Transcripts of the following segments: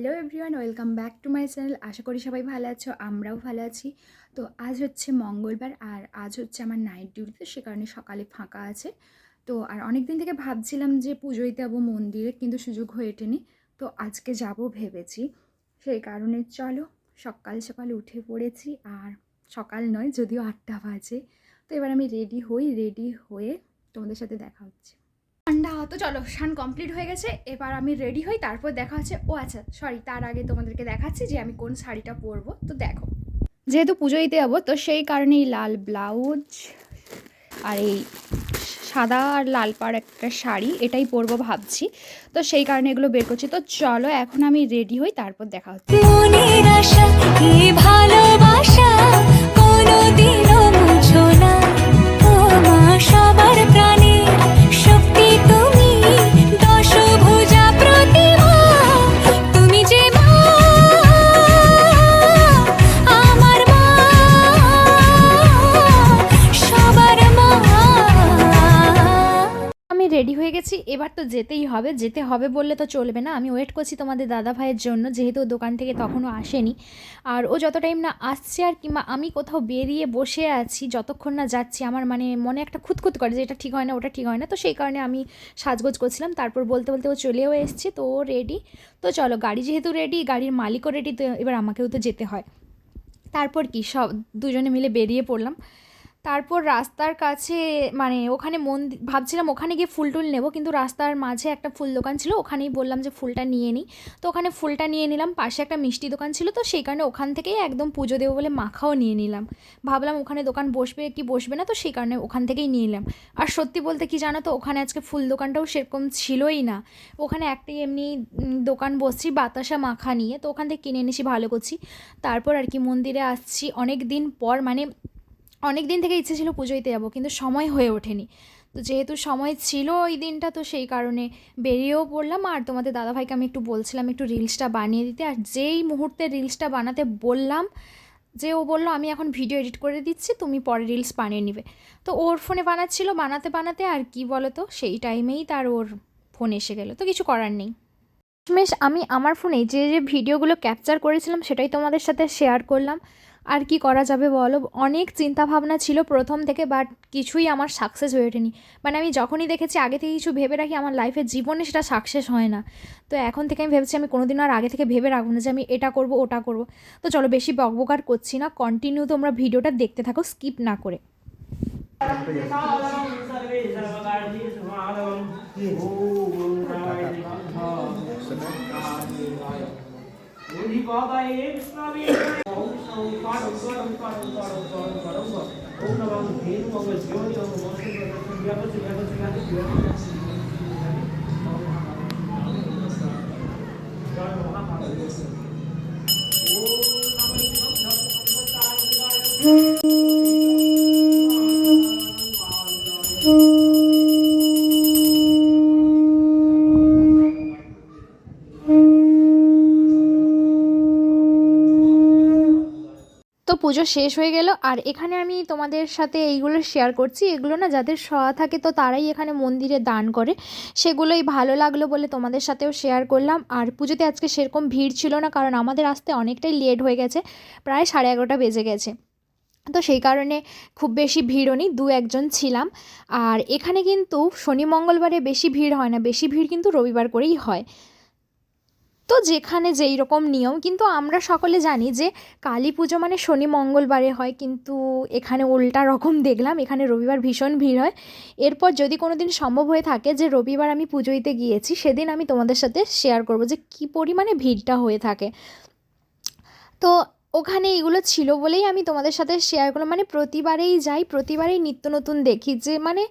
Hello everyone, welcome back to my channel. আশা করি সবাই ভালো আছো, আমরাও ভালো আছি। তো আজ হচ্ছে মঙ্গলবার আর আজ হচ্ছে আমার নাইট ডিউটি, তো সে কারণে সকালে ফাঁকা আছে। তো আর অনেক দিন থেকে ভাবছিলাম যে পুজো দিতে যাবো মন্দিরে, কিন্তু সুযোগ হয়ে ওঠেনি। তো আজকে যাব ভেবেছি, সেই কারণে চলো সকাল সকাল উঠে পড়েছি। আর সকাল নয়, যদিও 8টা বাজে। তো এবার আমি রেডি হয়ে তোমাদের সাথে দেখা হচ্ছে। ঠান্ডা তো চলো, স্নান কমপ্লিট হয়ে গেছে, এবার আমি রেডি হই, তারপর দেখা হচ্ছে। ও আচ্ছা সরি, তার আগে তোমাদেরকে দেখাচ্ছি যে আমি কোন শাড়িটা পরবো। তো দেখো, যেহেতু পুজো দিতে যাবো তো সেই কারণেই লাল ব্লাউজ আর এই সাদা আর লাল পাড় একটা শাড়ি, এটাই পরবো ভাবছি। তো সেই কারণে এগুলো বের করছি। তো চলো এখন আমি রেডি হই, তারপর দেখা হচ্ছে। মনের আশা কি ভালোবাসা কোনোদিনও মুছো না, ও মা সবার প্রাণের শক্তি তুমি, দশভুজা প্রতিমা তুমি যে মা, আমার মা, সবার মা। আমি রেডি হয়ে গেছি, এবার তো যেতেই হবে। যেতে হবে বললে তো চলবে না, আমি ওয়েট করছি তোমাদের দাদা ভাইয়ের জন্য, যেহেতু দোকান থেকে তখনও আসেনি। আর ও যত টাইম না আসছে আর কিংবা আমি কোথাও বেরিয়ে বসে আছি যতক্ষণ না যাচ্ছি, আমার মানে মনে একটা খুঁতখুত করে যে এটা ঠিক হয় না, ওটা ঠিক হয় না। তো সেই কারণে আমি সাজগোজ করছিলাম, তারপর বলতে বলতে ও চলেও এসছে। তো ও রেডি। তো চলো, গাড়ি যেহেতু রেডি, গাড়ির মালিকও রেডি, তো এবার আমাকেও তো যেতে হয়। তারপর কি, সব দুজনে মিলে বেরিয়ে পড়লাম। তারপর রাস্তার কাছে মানে ওখানে ভাবছিলাম ওখানে গিয়ে ফুল টুল নেবো, কিন্তু রাস্তার মাঝে একটা ফুল দোকান ছিল, ওখানেই বললাম যে ফুলটা নিয়ে নিই। তো ওখানে ফুলটা নিয়ে নিলাম। পাশে একটা মিষ্টি দোকান ছিল, তো সেই কারণে ওখান থেকেই একদম পুজো দেবো বলে মাখাও নিয়ে নিলাম। ভাবলাম ওখানে দোকান বসবে কি বসবে না, তো সেই কারণে ওখান থেকেই নিয়ে নিলাম। আর সত্যি বলতে কি জানো তো, ওখানে আজকে ফুল দোকানটাও সেরকম ছিলই না। ওখানে একটাই এমনি দোকান বসছি বাতাসা মাখা নিয়ে, তো ওখান থেকে কিনে এনেছি, ভালো করছি। তারপর আর কি মন্দিরে আসছি অনেক দিন পর, মানে অনেক দিন থেকে ইচ্ছে ছিল পুজো দিতে যাবো, কিন্তু সময় হয়ে ওঠেনি। তো যেহেতু সময় ছিল ওই দিনটা, তো সেই কারণে বেরিয়েও পড়লাম। আর তোমাদের দাদাভাইকে আমি একটু বলছিলাম একটু রিলসটা বানিয়ে দিতে, আর যেই মুহূর্তে রিলসটা বানাতে বললাম, যে ও বললো আমি এখন ভিডিও এডিট করে দিচ্ছি, তুমি পরে রিলস বানিয়ে নিবে। তো ওর ফোনে বানাচ্ছিল, বানাতে বানাতে আর কি বলো তো, সেই টাইমেই তার ওর ফোন এসে গেলো, তো কিছু করার নেই। শেষমেশ আমি আমার ফোনে যে যে ভিডিওগুলো ক্যাপচার করেছিলাম সেটাই তোমাদের সাথে শেয়ার করলাম। আর কি করা যাবে বলো, অনেক চিন্তাভাবনা ছিল প্রথম থেকে, বাট কিছুই আমার সাকসেস হয়ে ওঠেনি। মানে আমি যখনই দেখেছি আগে থেকে কিছু ভেবে রাখি, আমার লাইফের জীবনে সেটা সাকসেস হয় না। তো এখন থেকে আমি ভেবেছি আমি কোনোদিনও আর আগে থেকে ভেবে রাখবো না যে আমি এটা করব ওটা করব। তো চলো বেশি বকবকার করছি না, কন্টিনিউ তোমরা ভিডিওটা দেখতে থাকো স্কিপ না করে। তো পুজো শেষ হয়ে গেল, আর এখানে আমি তোমাদের সাথে এইগুলো শেয়ার করছি। এগুলো না যাদের সওয়া থাকে তো তারাই এখানে মন্দিরে দান করে, সেগুলোই ভালো লাগলো বলে তোমাদের সাথেও শেয়ার করলাম। আর পুজোতে আজকে সেরকম ভিড় ছিল না, কারণ আমাদের আসতে অনেকটাই লেট হয়ে গেছে, প্রায় 11:30 বেজে গেছে। তো সেই কারণে খুব বেশি ভিড়ও নেই, দু একজন ছিলাম। আর এখানে কিন্তু শনি মঙ্গলবারে বেশি ভিড় হয় না, বেশি ভিড় কিন্তু রবিবার করেই হয়। তো যেখানে যেই রকম নিয়ম, কিন্তু আমরা সকলে জানি যে কালী পুজো মানে শনি মঙ্গলবারে হয়, কিন্তু এখানে উল্টা রকম দেখলাম, এখানে রবিবার ভীষণ ভিড় হয়। এরপর যদি কোনো দিন সম্ভব হয়ে থাকে যে রবিবার আমি পুজো দিতে গিয়েছি, সেদিন আমি তোমাদের সাথে শেয়ার করব যে কী পরিমাণে ভিড়টা হয়ে থাকে। তো ওখানে এগুলো ছিল বলেই আমি তোমাদের সাথে শেয়ার করলাম। মানে প্রতিবারেই যাই, প্রতিবারেই নিত্য নতুন দেখি, যে মানে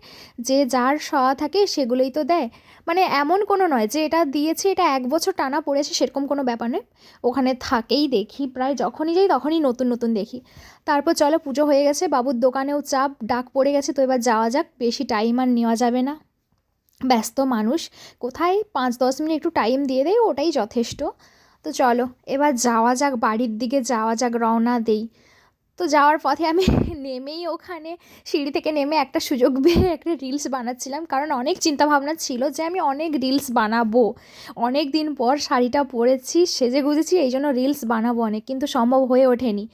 যে যার সওয়া থাকে সেগুলোই তো দেয়। মানে এমন কোনো নয় যে এটা দিয়েছে এটা 1 বছর টানা পড়েছে, সেরকম কোনো ব্যাপার নয়। ওখানে থাকেই দেখি, প্রায় যখনই যাই তখনই নতুন নতুন দেখি। তারপর চলো, পুজো হয়ে গেছে, বাবুর দোকানেও চাপ ডাক পড়ে গেছে, তো এবার যাওয়া যাক, বেশি টাইম আর নেওয়া যাবে না। ব্যস্ত মানুষ, কোথায় 5-10 মিনিট একটু টাইম দিয়ে দেয়, ওটাই যথেষ্ট। তো চলো এবার যাওয়া যাক, বাড়ির দিকে যাওয়া যাক, রওনা দেই। তো যাওয়ার পথে আমি নেমেই ওখানে সিঁড়ি থেকে নেমে একটা সুযোগ পেয়ে একটা রিলস বানাচ্ছিলাম, কারণ অনেক চিন্তাভাবনা ছিল যে আমি অনেক রিলস বানাবো। অনেক দিন পর শাড়িটা পরেছি, সেজে গুজেছি, এই জন্য রিলস বানাবো অনেক, কিন্তু সম্ভব হয়ে ওঠেনি।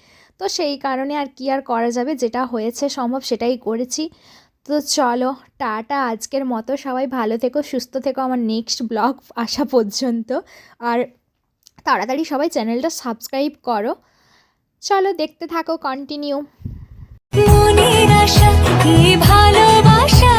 তো সেই কারণে আর কি আর করা যাবে, যেটা হয়েছে সম্ভব সেটাই করেছি। তো চলো, টাটা আজকের মতো, সবাই ভালো থেকো, সুস্থ থেকো আমার নেক্সট ব্লগ আসা পর্যন্ত। আর তাড়াতাড়ি সবাই চ্যানেলটা সাবস্ক্রাইব করো। চলো দেখতে থাকো, কন্টিনিউ। মনের আশা কি ভালোবাসা